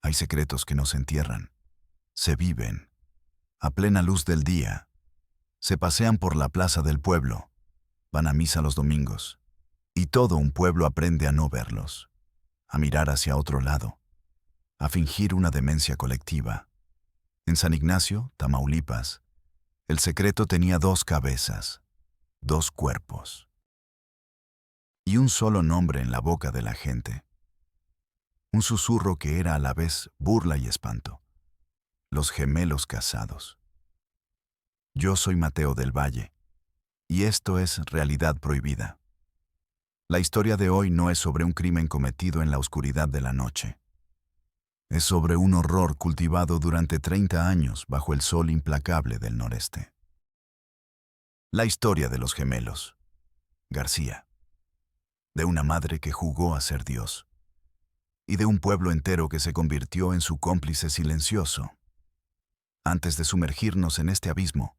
Hay secretos que no se entierran, se viven, a plena luz del día. Se pasean por la plaza del pueblo, van a misa los domingos, y todo un pueblo aprende a no verlos, a mirar hacia otro lado, a fingir una demencia colectiva. En San Ignacio, Tamaulipas, el secreto tenía dos cabezas, dos cuerpos, y un solo nombre en la boca de la gente. Un susurro que era a la vez burla y espanto. Los gemelos casados. Yo soy Mateo del Valle, y esto es Realidad Prohibida. La historia de hoy no es sobre un crimen cometido en la oscuridad de la noche. Es sobre un horror cultivado durante 30 años bajo el sol implacable del noreste. La historia de los gemelos. García. De una madre que jugó a ser Dios. Y de un pueblo entero que se convirtió en su cómplice silencioso. Antes de sumergirnos en este abismo,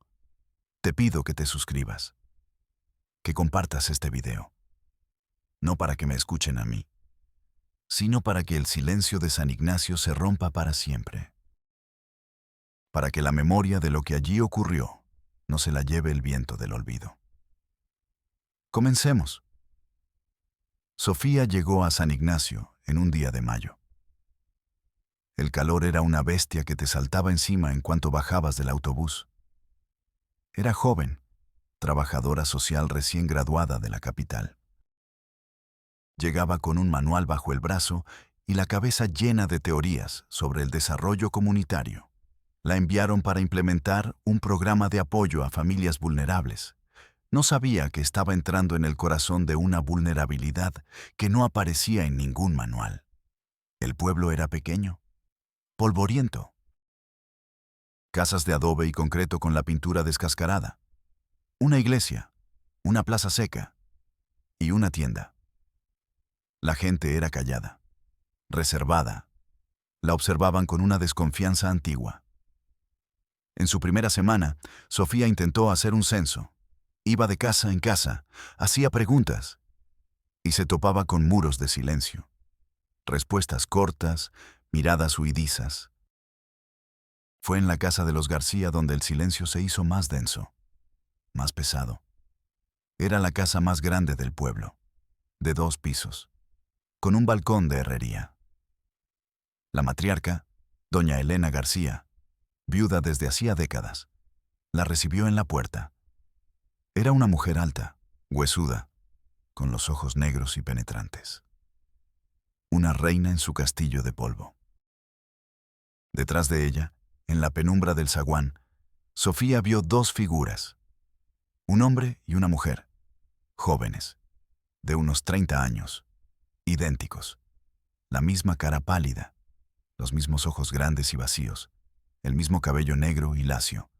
te pido que te suscribas, que compartas este video. No para que me escuchen a mí, sino para que el silencio de San Ignacio se rompa para siempre. Para que la memoria de lo que allí ocurrió no se la lleve el viento del olvido. Comencemos. Sofía llegó a San Ignacio en un día de mayo. El calor era una bestia que te saltaba encima en cuanto bajabas del autobús. Era joven, trabajadora social recién graduada de la capital. Llegaba con un manual bajo el brazo y la cabeza llena de teorías sobre el desarrollo comunitario. La enviaron para implementar un programa de apoyo a familias vulnerables. No sabía que estaba entrando en el corazón de una vulnerabilidad que no aparecía en ningún manual. El pueblo era pequeño, polvoriento. Casas de adobe y concreto con la pintura descascarada. Una iglesia, una plaza seca y una tienda. La gente era callada, reservada. La observaban con una desconfianza antigua. En su primera semana, Sofía intentó hacer un censo. Iba de casa en casa, hacía preguntas y se topaba con muros de silencio. Respuestas cortas, miradas huidizas. Fue en la casa de los García donde el silencio se hizo más denso, más pesado. Era la casa más grande del pueblo, de 2 pisos, con un balcón de herrería. La matriarca, doña Elena García, viuda desde hacía décadas, la recibió en la puerta. Era una mujer alta, huesuda, con los ojos negros y penetrantes. Una reina en su castillo de polvo. Detrás de ella, en la penumbra del zaguán, Sofía vio 2 figuras, un hombre y una mujer, jóvenes, de unos 30 años, idénticos, la misma cara pálida, los mismos ojos grandes y vacíos, el mismo cabello negro y lacio.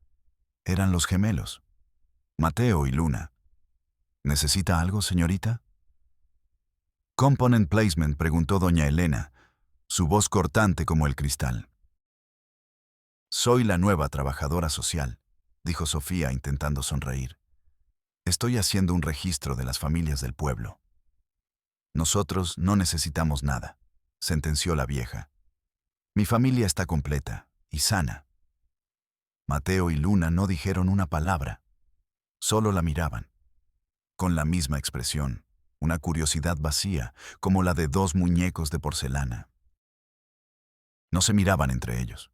Eran los gemelos, Mateo y Luna. ¿Necesita algo, señorita? Component Placement, preguntó doña Elena, su voz cortante como el cristal. Soy la nueva trabajadora social, dijo Sofía intentando sonreír. Estoy haciendo un registro de las familias del pueblo. Nosotros no necesitamos nada, sentenció la vieja. Mi familia está completa y sana. Mateo y Luna no dijeron una palabra, solo la miraban, con la misma expresión, una curiosidad vacía, como la de 2 muñecos de porcelana. No se miraban entre ellos,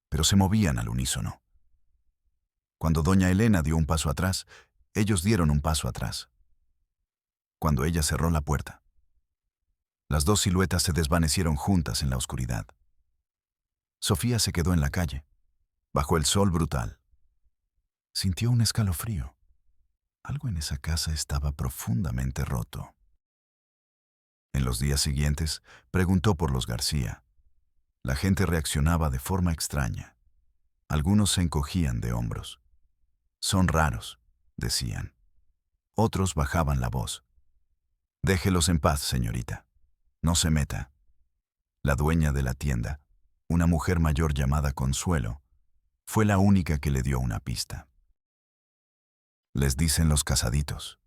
pero se movían al unísono. Cuando doña Elena dio un paso atrás, ellos dieron un paso atrás. Cuando ella cerró la puerta, las 2 siluetas se desvanecieron juntas en la oscuridad. Sofía se quedó en la calle, bajo el sol brutal. Sintió un escalofrío. Algo en esa casa estaba profundamente roto. En los días siguientes, preguntó por los García. La gente reaccionaba de forma extraña. Algunos se encogían de hombros. Son raros, decían. Otros bajaban la voz. Déjelos en paz, señorita. No se meta. La dueña de la tienda, una mujer mayor llamada Consuelo, fue la única que le dio una pista. Les dicen los casaditos,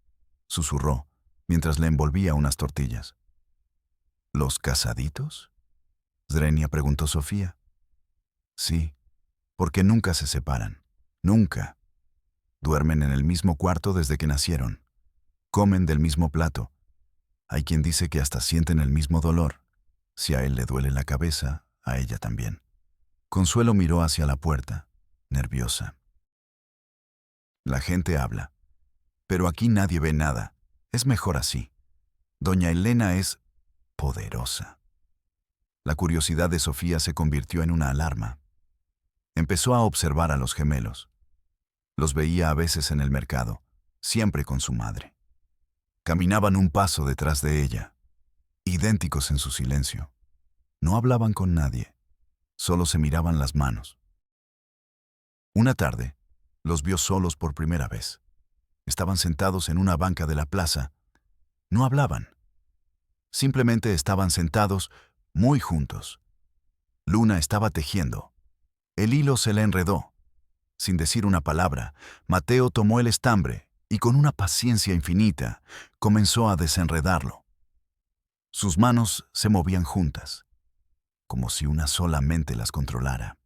susurró, mientras le envolvía unas tortillas. ¿Los casaditos? Zrenia preguntó Sofía. Sí, porque nunca se separan. Nunca. Duermen en el mismo cuarto desde que nacieron. Comen del mismo plato. Hay quien dice que hasta sienten el mismo dolor. Si a él le duele la cabeza, a ella también. Consuelo miró hacia la puerta, nerviosa. La gente habla. Pero aquí nadie ve nada. Es mejor así. Doña Elena es poderosa. La curiosidad de Sofía se convirtió en una alarma. Empezó a observar a los gemelos. Los veía a veces en el mercado, siempre con su madre. Caminaban un paso detrás de ella, idénticos en su silencio. No hablaban con nadie, solo se miraban las manos. Una tarde, los vio solos por primera vez. Estaban sentados en una banca de la plaza. No hablaban. Simplemente estaban sentados, muy juntos. Luna estaba tejiendo. El hilo se le enredó. Sin decir una palabra, Mateo tomó el estambre y con una paciencia infinita comenzó a desenredarlo. Sus manos se movían juntas, como si una sola mente las controlara.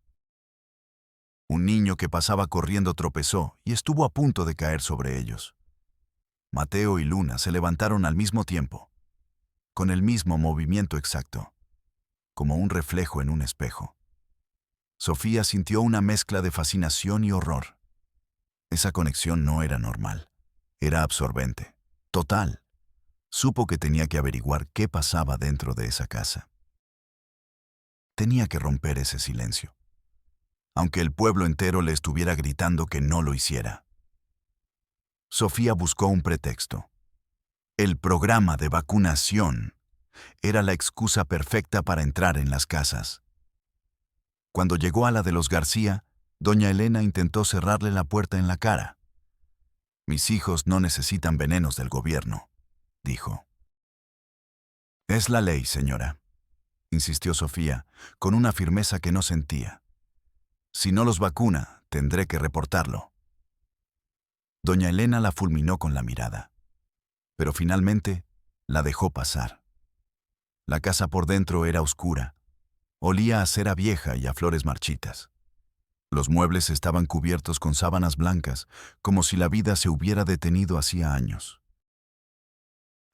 Un niño que pasaba corriendo tropezó y estuvo a punto de caer sobre ellos. Mateo y Luna se levantaron al mismo tiempo, con el mismo movimiento exacto, como un reflejo en un espejo. Sofía sintió una mezcla de fascinación y horror. Esa conexión no era normal, era absorbente, total. Supo que tenía que averiguar qué pasaba dentro de esa casa. Tenía que romper ese silencio, aunque el pueblo entero le estuviera gritando que no lo hiciera. Sofía buscó un pretexto. El programa de vacunación era la excusa perfecta para entrar en las casas. Cuando llegó a la de los García, doña Elena intentó cerrarle la puerta en la cara. «Mis hijos no necesitan venenos del gobierno», dijo. «Es la ley, señora», insistió Sofía, con una firmeza que no sentía. «Si no los vacuna, tendré que reportarlo». Doña Elena la fulminó con la mirada, pero finalmente la dejó pasar. La casa por dentro era oscura. Olía a cera vieja y a flores marchitas. Los muebles estaban cubiertos con sábanas blancas, como si la vida se hubiera detenido hacía años.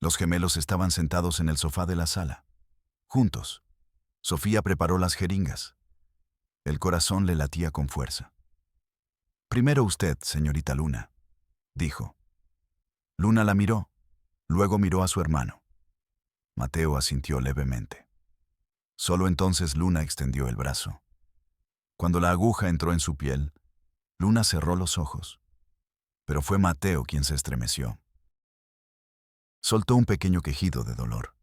Los gemelos estaban sentados en el sofá de la sala, juntos. Sofía preparó las jeringas. El corazón le latía con fuerza. «Primero usted, señorita Luna», dijo. Luna la miró, luego miró a su hermano. Mateo asintió levemente. Solo entonces Luna extendió el brazo. Cuando la aguja entró en su piel, Luna cerró los ojos, pero fue Mateo quien se estremeció. Soltó un pequeño quejido de dolor.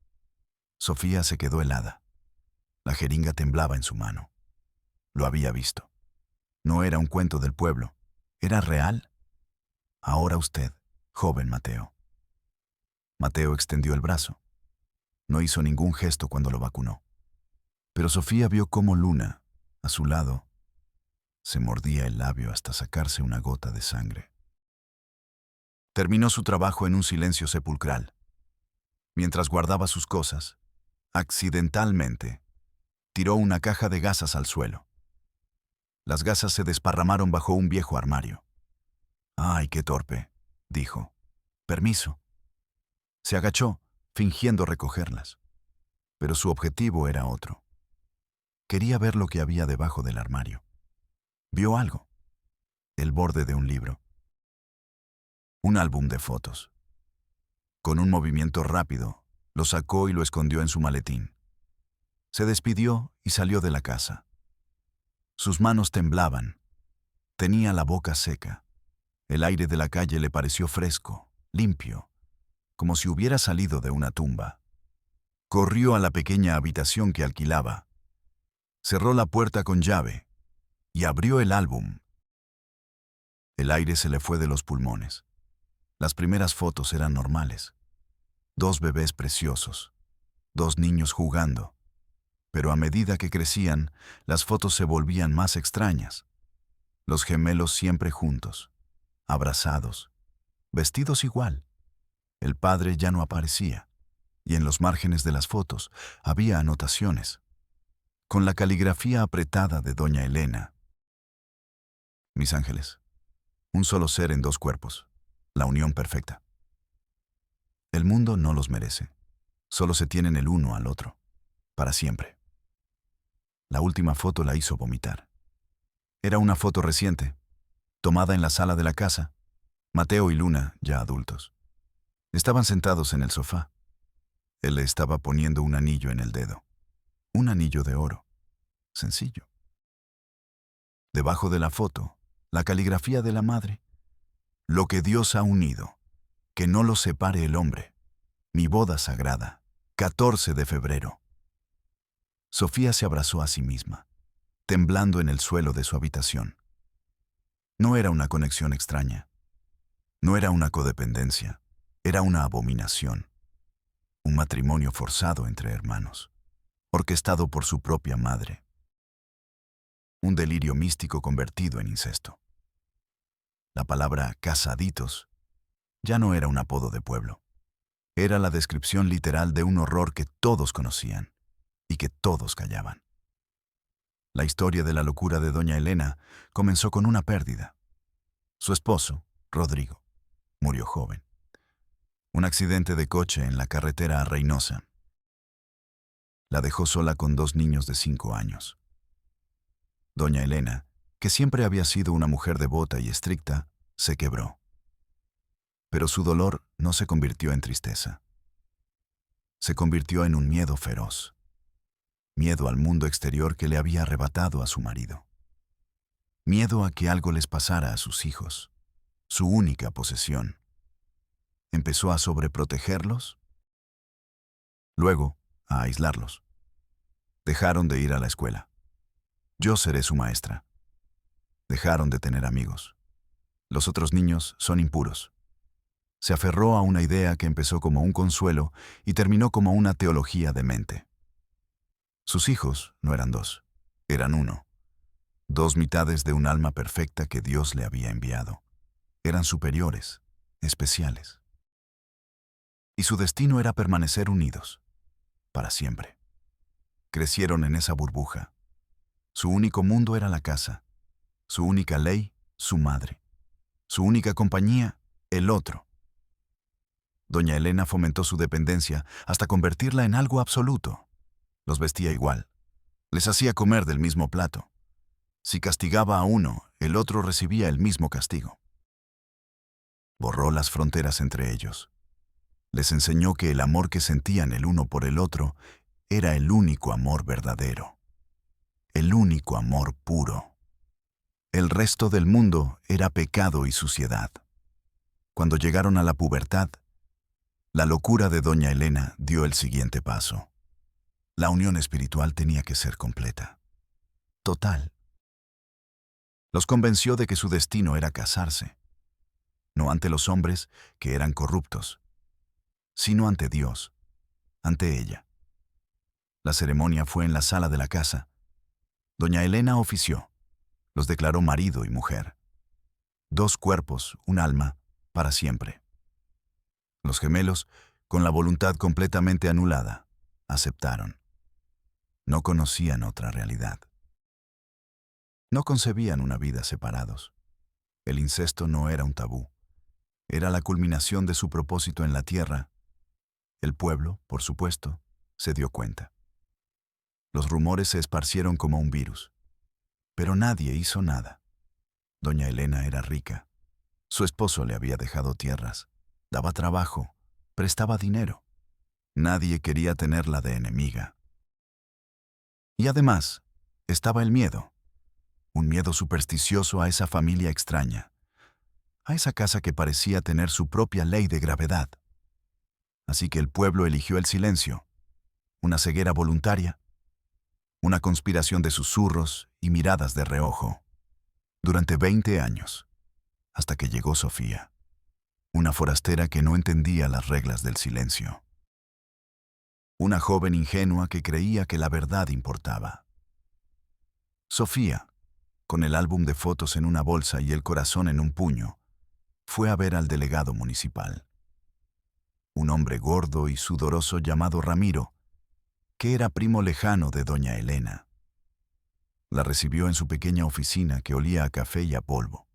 Sofía se quedó helada. La jeringa temblaba en su mano. Lo había visto. No era un cuento del pueblo. ¿Era real? Ahora usted, joven Mateo. Mateo extendió el brazo. No hizo ningún gesto cuando lo vacunó. Pero Sofía vio cómo Luna, a su lado, se mordía el labio hasta sacarse una gota de sangre. Terminó su trabajo en un silencio sepulcral. Mientras guardaba sus cosas, accidentalmente, tiró una caja de gasas al suelo. Las gasas se desparramaron bajo un viejo armario. «Ay, qué torpe», dijo. «Permiso». Se agachó, fingiendo recogerlas. Pero su objetivo era otro. Quería ver lo que había debajo del armario. Vio algo. El borde de un libro. Un álbum de fotos. Con un movimiento rápido, lo sacó y lo escondió en su maletín. Se despidió y salió de la casa. Sus manos temblaban. Tenía la boca seca. El aire de la calle le pareció fresco, limpio, como si hubiera salido de una tumba. Corrió a la pequeña habitación que alquilaba. Cerró la puerta con llave y abrió el álbum. El aire se le fue de los pulmones. Las primeras fotos eran normales. 2 bebés preciosos, 2 niños jugando. Pero a medida que crecían, las fotos se volvían más extrañas. Los gemelos siempre juntos, abrazados, vestidos igual. El padre ya no aparecía, y en los márgenes de las fotos había anotaciones. con la caligrafía apretada de doña Elena. Mis ángeles, un solo ser en dos cuerpos, la unión perfecta. El mundo no los merece, solo se tienen el uno al otro, para siempre. La última foto la hizo vomitar. Era una foto reciente, tomada en la sala de la casa. Mateo y Luna, ya adultos, estaban sentados en el sofá. Él le estaba poniendo un anillo en el dedo, un anillo de oro, sencillo. Debajo de la foto, la caligrafía de la madre. Lo que Dios ha unido, que no lo separe el hombre. Mi boda sagrada, 14 de febrero. Sofía se abrazó a sí misma, temblando en el suelo de su habitación. No era una conexión extraña. No era una codependencia. Era una abominación. Un matrimonio forzado entre hermanos, orquestado por su propia madre. Un delirio místico convertido en incesto. La palabra casaditos ya no era un apodo de pueblo. Era la descripción literal de un horror que todos conocían y que todos callaban. La historia de la locura de doña Elena comenzó con una pérdida. Su esposo, Rodrigo, murió joven. Un accidente de coche en la carretera a Reynosa. La dejó sola con 2 niños de 5 años. Doña Elena, que siempre había sido una mujer devota y estricta, se quebró. Pero su dolor no se convirtió en tristeza. Se convirtió en un miedo feroz. Miedo al mundo exterior que le había arrebatado a su marido. Miedo a que algo les pasara a sus hijos, su única posesión. Empezó a sobreprotegerlos, luego a aislarlos. Dejaron de ir a la escuela. Yo seré su maestra. Dejaron de tener amigos. Los otros niños son impuros. Se aferró a una idea que empezó como un consuelo y terminó como una teología demente. Sus hijos no eran 2, eran 1. 2 mitades de un alma perfecta que Dios le había enviado. Eran superiores, especiales. Y su destino era permanecer unidos, para siempre. Crecieron en esa burbuja. Su único mundo era la casa. Su única ley, su madre. Su única compañía, el otro. Doña Elena fomentó su dependencia hasta convertirla en algo absoluto. Los vestía igual. Les hacía comer del mismo plato. Si castigaba a uno, el otro recibía el mismo castigo. Borró las fronteras entre ellos. Les enseñó que el amor que sentían el uno por el otro era el único amor verdadero. El único amor puro. El resto del mundo era pecado y suciedad. Cuando llegaron a la pubertad, la locura de doña Elena dio el siguiente paso. La unión espiritual tenía que ser completa. Total. Los convenció de que su destino era casarse. No ante los hombres, que eran corruptos, sino ante Dios, ante ella. La ceremonia fue en la sala de la casa. Doña Elena ofició. Los declaró marido y mujer. 2 cuerpos, un alma, para siempre. Los gemelos, con la voluntad completamente anulada, aceptaron. No conocían otra realidad. No concebían una vida separados. El incesto no era un tabú. Era la culminación de su propósito en la tierra. El pueblo, por supuesto, se dio cuenta. Los rumores se esparcieron como un virus. Pero nadie hizo nada. Doña Elena era rica. Su esposo le había dejado tierras. Daba trabajo. Prestaba dinero. Nadie quería tenerla de enemiga. Y además, estaba el miedo. Un miedo supersticioso a esa familia extraña. A esa casa que parecía tener su propia ley de gravedad. Así que el pueblo eligió el silencio. Una ceguera voluntaria. Una conspiración de susurros y miradas de reojo. Durante 20 años. Hasta que llegó Sofía. Una forastera que no entendía las reglas del silencio. Una joven ingenua que creía que la verdad importaba. Sofía, con el álbum de fotos en una bolsa y el corazón en un puño, fue a ver al delegado municipal. Un hombre gordo y sudoroso llamado Ramiro, que era primo lejano de doña Elena. La recibió en su pequeña oficina que olía a café y a polvo.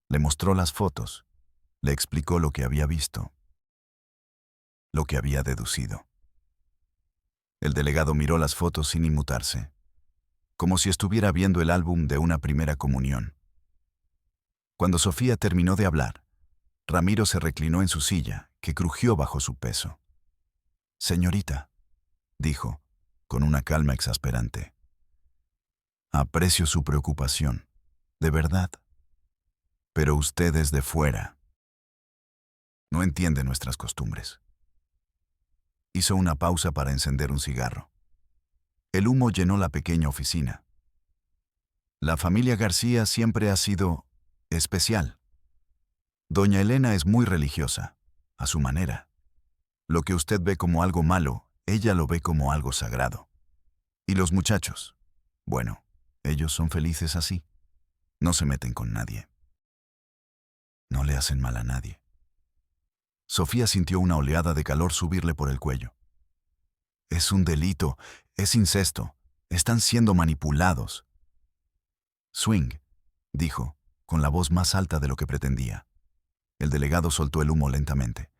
Le mostró las fotos. Le explicó lo que había visto, lo que había deducido. El delegado miró las fotos sin inmutarse, como si estuviera viendo el álbum de una primera comunión. Cuando Sofía terminó de hablar, Ramiro se reclinó en su silla, que crujió bajo su peso. «Señorita», dijo, con una calma exasperante, «aprecio su preocupación, de verdad. Pero usted es de fuera. No entiende nuestras costumbres». Hizo una pausa para encender un cigarro. El humo llenó la pequeña oficina. La familia García siempre ha sido especial. Doña Elena es muy religiosa, a su manera. Lo que usted ve como algo malo, ella lo ve como algo sagrado. Y los muchachos, bueno, ellos son felices así. No se meten con nadie. No le hacen mal a nadie. Sofía sintió una oleada de calor subirle por el cuello. Es un delito, es incesto, están siendo manipulados. Swing, dijo, con la voz más alta de lo que pretendía. El delegado soltó el humo lentamente.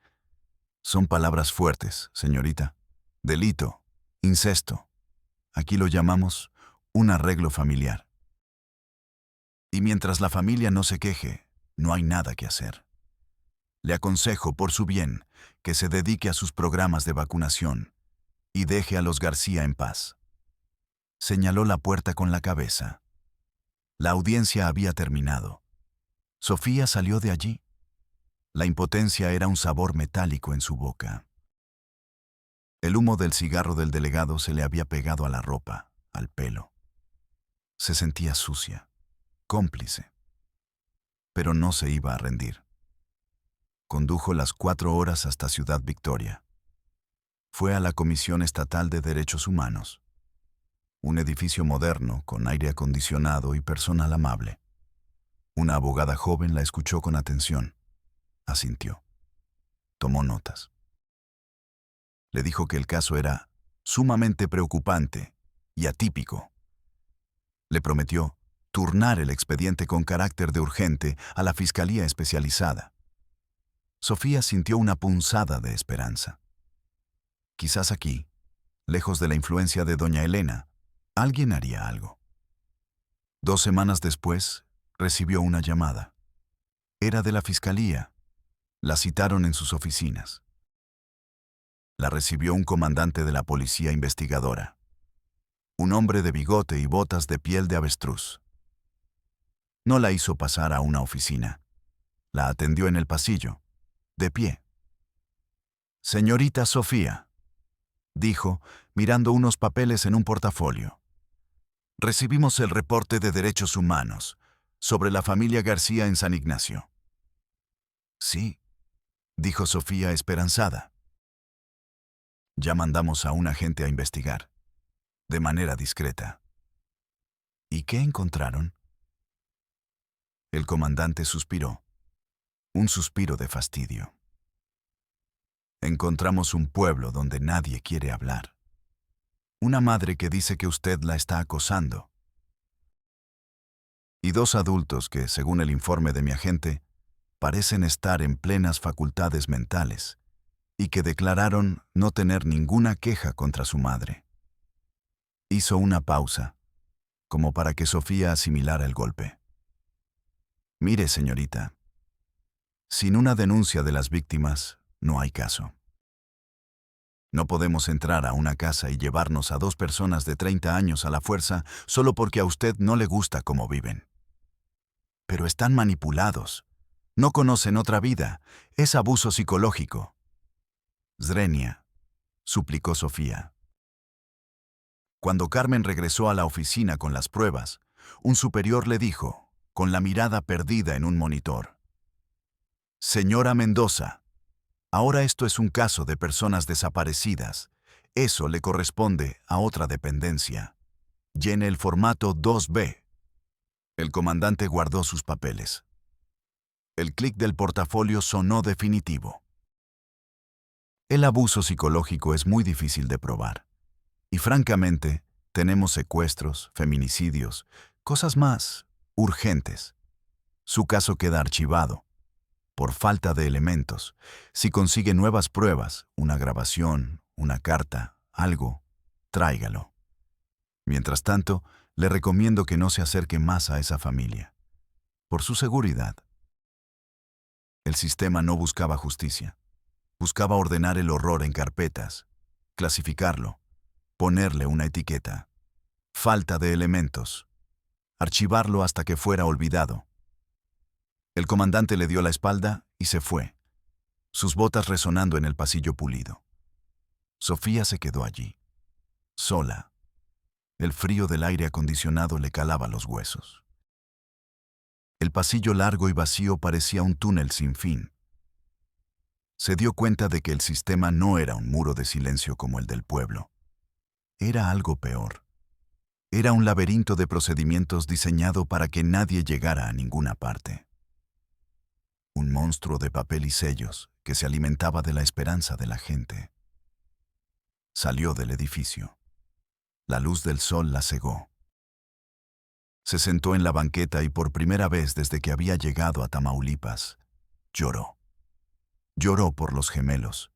Son palabras fuertes, señorita. Delito, incesto. Aquí lo llamamos un arreglo familiar. Y mientras la familia no se queje, no hay nada que hacer. Le aconsejo, por su bien, que se dedique a sus programas de vacunación y deje a los García en paz. Señaló la puerta con la cabeza. La audiencia había terminado. Sofía salió de allí. La impotencia era un sabor metálico en su boca. El humo del cigarro del delegado se le había pegado a la ropa, al pelo. Se sentía sucia, cómplice. Pero no se iba a rendir. Condujo las 4 horas hasta Ciudad Victoria. Fue a la Comisión Estatal de Derechos Humanos. Un edificio moderno, con aire acondicionado y personal amable. Una abogada joven la escuchó con atención. Asintió. Tomó notas. Le dijo que el caso era sumamente preocupante y atípico. Le prometió turnar el expediente con carácter de urgente a la Fiscalía Especializada. Sofía sintió una punzada de esperanza. Quizás aquí, lejos de la influencia de doña Elena, alguien haría algo. 2 semanas después, recibió una llamada. Era de la Fiscalía. La citaron en sus oficinas. La recibió un comandante de la policía investigadora. Un hombre de bigote y botas de piel de avestruz. No la hizo pasar a una oficina. La atendió en el pasillo, de pie. «Señorita Sofía», dijo, mirando unos papeles en un portafolio. «Recibimos el reporte de Derechos Humanos sobre la familia García en San Ignacio». «Sí», dijo Sofía esperanzada. «Ya mandamos a un agente a investigar, de manera discreta». «¿Y qué encontraron?» El comandante suspiró, un suspiro de fastidio. «Encontramos un pueblo donde nadie quiere hablar. Una madre que dice que usted la está acosando. Y 2 adultos que, según el informe de mi agente, parecen estar en plenas facultades mentales y que declararon no tener ninguna queja contra su madre». Hizo una pausa, como para que Sofía asimilara el golpe. «Mire, señorita, sin una denuncia de las víctimas, no hay caso. No podemos entrar a una casa y llevarnos a 2 personas de 30 años a la fuerza solo porque a usted no le gusta cómo viven. Pero están manipulados. No conocen otra vida. Es abuso psicológico». «Zrenia», suplicó Sofía. Cuando Carmen regresó a la oficina con las pruebas, un superior le dijo, con la mirada perdida en un monitor: «Señora Mendoza, ahora esto es un caso de personas desaparecidas. Eso le corresponde a otra dependencia. Llene el formato 2B». El comandante guardó sus papeles. El clic del portafolio sonó definitivo. El abuso psicológico es muy difícil de probar. Y francamente, Tenemos secuestros, feminicidios, cosas más urgentes. Su caso queda archivado, por falta de elementos. Si consigue nuevas pruebas, una grabación, una carta, algo, tráigalo. Mientras tanto, le recomiendo que no se acerque más a esa familia. Por su seguridad. El sistema no buscaba justicia. Buscaba ordenar el horror en carpetas, clasificarlo, ponerle una etiqueta. Falta de elementos. Archivarlo hasta que fuera olvidado. El comandante le dio la espalda y se fue, sus botas resonando en el pasillo pulido. Sofía se quedó allí, sola. El frío del aire acondicionado le calaba los huesos. El pasillo largo y vacío parecía un túnel sin fin. Se dio cuenta de que el sistema no era un muro de silencio como el del pueblo. Era algo peor. Era un laberinto de procedimientos diseñado para que nadie llegara a ninguna parte. Un monstruo de papel y sellos que se alimentaba de la esperanza de la gente. Salió del edificio. La luz del sol la cegó. Se sentó en la banqueta y por primera vez desde que había llegado a Tamaulipas, lloró. Lloró por los gemelos.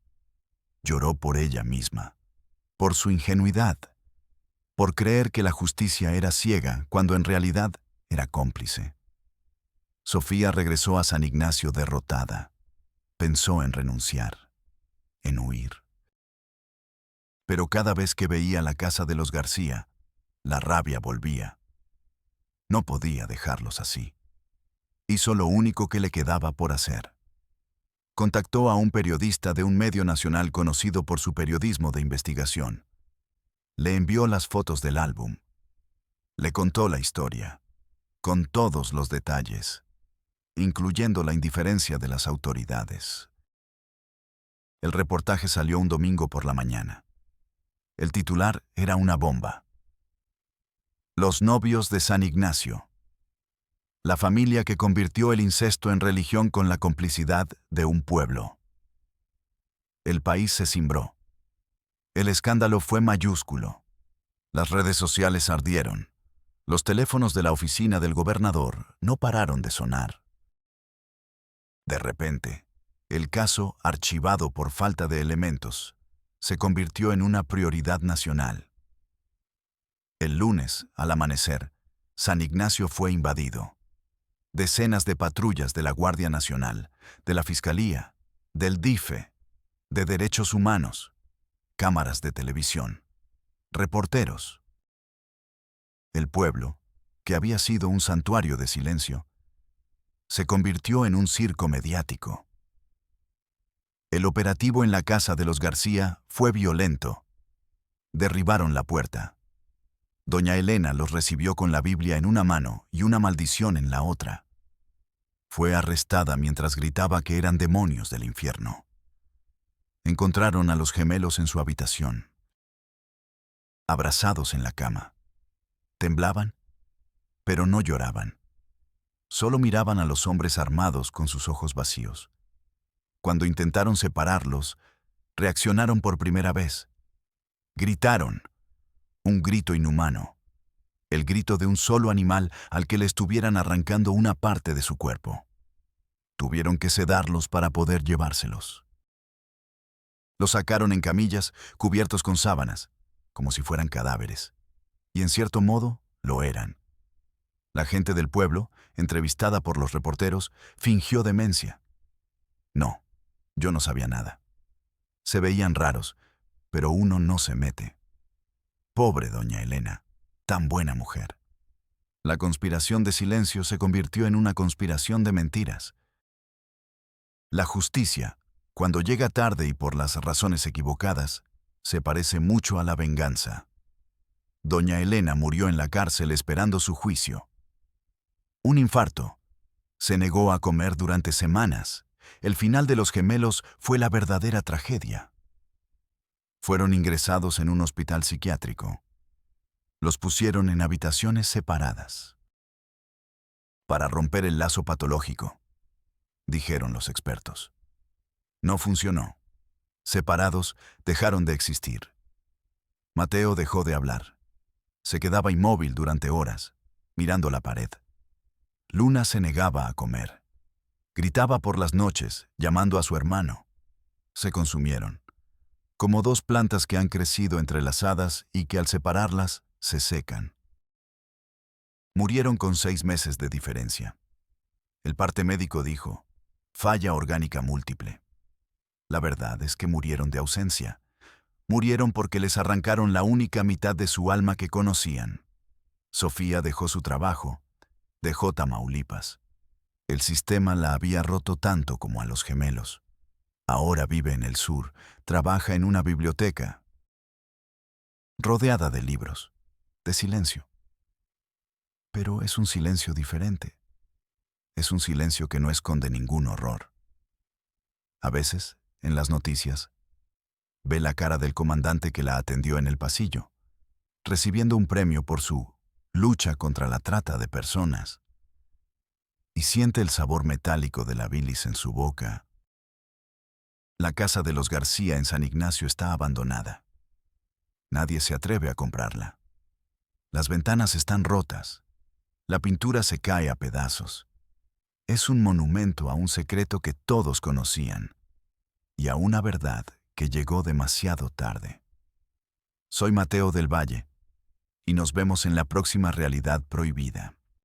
Lloró por ella misma. Por su ingenuidad. Por creer que la justicia era ciega cuando en realidad era cómplice. Sofía regresó a San Ignacio derrotada. Pensó en renunciar, en huir. Pero cada vez que veía la casa de los García, la rabia volvía. No podía dejarlos así. Hizo lo único que le quedaba por hacer. Contactó a un periodista de un medio nacional conocido por su periodismo de investigación. Le envió las fotos del álbum. Le contó la historia, con todos los detalles, incluyendo la indiferencia de las autoridades. El reportaje salió un domingo por la mañana. El titular era una bomba. Los novios de San Ignacio. La familia que convirtió el incesto en religión con la complicidad de un pueblo. El país se cimbró. El escándalo fue mayúsculo. Las redes sociales ardieron. Los teléfonos de la oficina del gobernador no pararon de sonar. De repente, el caso, archivado por falta de elementos, se convirtió en una prioridad nacional. El lunes, al amanecer, San Ignacio fue invadido. Decenas de patrullas de la Guardia Nacional, de la Fiscalía, del DIFE, de Derechos Humanos, cámaras de televisión, reporteros. El pueblo, que había sido un santuario de silencio, se convirtió en un circo mediático. El operativo en la casa de los García fue violento. Derribaron la puerta. Doña Elena los recibió con la Biblia en una mano y una maldición en la otra. Fue arrestada mientras gritaba que eran demonios del infierno. Encontraron a los gemelos en su habitación, abrazados en la cama. Temblaban, pero no lloraban. Solo miraban a los hombres armados con sus ojos vacíos. Cuando intentaron separarlos, reaccionaron por primera vez. Gritaron, un grito inhumano, el grito de un solo animal al que le estuvieran arrancando una parte de su cuerpo. Tuvieron que sedarlos para poder llevárselos. Los sacaron en camillas, cubiertos con sábanas, como si fueran cadáveres. Y en cierto modo, lo eran. La gente del pueblo, entrevistada por los reporteros, fingió demencia. No, yo no sabía nada. Se veían raros, pero uno no se mete. Pobre doña Elena, tan buena mujer. La conspiración de silencio se convirtió en una conspiración de mentiras. La justicia, cuando llega tarde y por las razones equivocadas, se parece mucho a la venganza. Doña Elena murió en la cárcel esperando su juicio. Un infarto. Se negó a comer durante semanas. El final de los gemelos fue la verdadera tragedia. Fueron ingresados en un hospital psiquiátrico. Los pusieron en habitaciones separadas. Para romper el lazo patológico, dijeron los expertos. No funcionó. Separados, dejaron de existir. Mateo dejó de hablar. Se quedaba inmóvil durante horas, mirando la pared. Luna se negaba a comer. Gritaba por las noches, llamando a su hermano. Se consumieron, como dos plantas que han crecido entrelazadas y que al separarlas se secan. Murieron con 6 meses de diferencia. El parte médico dijo, falla orgánica múltiple. La verdad es que murieron de ausencia. Murieron porque les arrancaron la única mitad de su alma que conocían. Sofía dejó su trabajo, dejó Tamaulipas. El sistema la había roto tanto como a los gemelos. Ahora vive en el sur, trabaja en una biblioteca, rodeada de libros, de silencio. Pero es un silencio diferente. Es un silencio que no esconde ningún horror. A veces, en las noticias, ve la cara del comandante que la atendió en el pasillo, recibiendo un premio por su lucha contra la trata de personas, y siente el sabor metálico de la bilis en su boca. La casa de los García en San Ignacio está abandonada. Nadie se atreve a comprarla. Las ventanas están rotas. La pintura se cae a pedazos. Es un monumento a un secreto que todos conocían y a una verdad que llegó demasiado tarde. Soy Mateo del Valle y nos vemos en la próxima Realidad Prohibida.